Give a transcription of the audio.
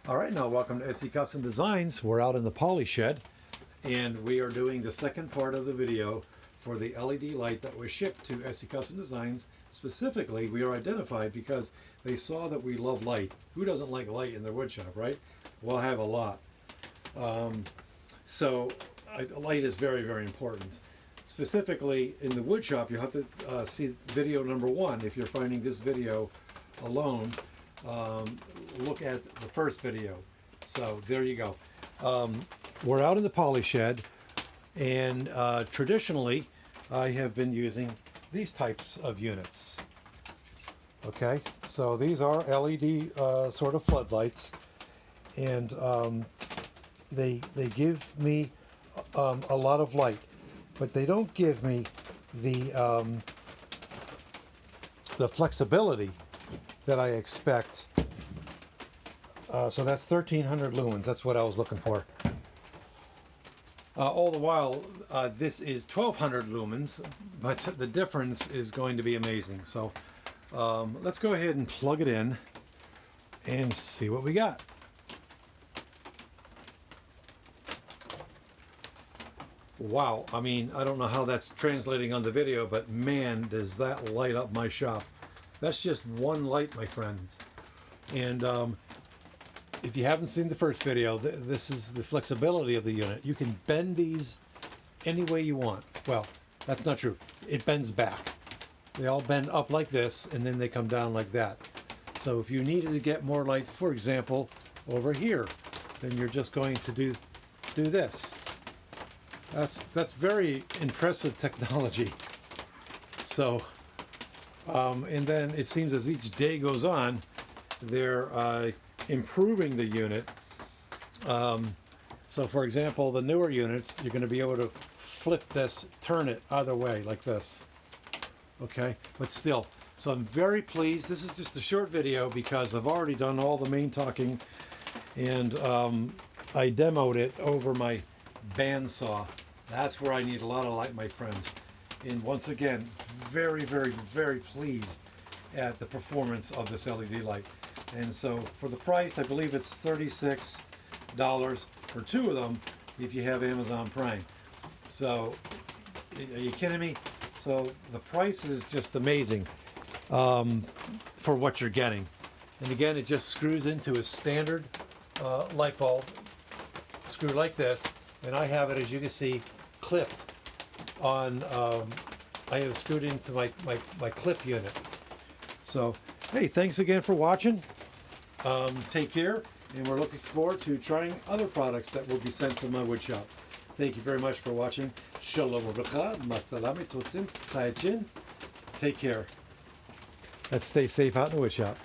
All right, now welcome to SC Custom Designs. We're out in the poly shed and we are doing the second part of the video for the LED light that was shipped to SC Custom Designs. Specifically, we are identified because they saw that we love light. Who doesn't like light in their woodshop, right? We'll have a lot. Light is very, very important. Specifically in the woodshop, you have to see video number 1. If you're finding this video alone, look at the first video. So there you go. We're out in the poly shed, and traditionally I have been using these types of units. Okay, so these are LED sort of floodlights, and they give me a lot of light, but they don't give me the flexibility that I expect. So that's 1300 lumens. That's what I was looking for. All the while, this is 1200 lumens, but the difference is going to be amazing. So let's go ahead and plug it in and see what we got. Wow, I mean, I don't know how that's translating on the video, but man, does that light up my shop. That's just one light, my friends. And if you haven't seen the first video, this is the flexibility of the unit. You can bend these any way you want. Well, that's not true. It bends back. They all bend up like this, and then they come down like that. So if you needed to get more light, for example, over here, then you're just going to do this. That's very impressive technology. So, and then it seems as each day goes on, they're improving the unit. So for example, the newer units, you're going to be able to flip this, turn it either way like this. Okay, but still, so I'm very pleased. This is just a short video because I've already done all the main talking, and I demoed it over my bandsaw. That's where I need a lot of light, my friends. And once again, very, very, very pleased at the performance of this LED light. And so for the price, I believe it's $36 for 2 of them if you have Amazon Prime. So, are you kidding me? So the price is just amazing for what you're getting. And again, it just screws into a standard light bulb, screw like this, and I have it, as you can see, clipped on, I have screwed into my clip unit. So, hey, thanks again for watching. Take care, and we're looking forward to trying other products that will be sent to my woodshop. Thank you very much for watching. Shalom uvracha, masalami totzin, Take care. Let's stay safe out in the woodshop.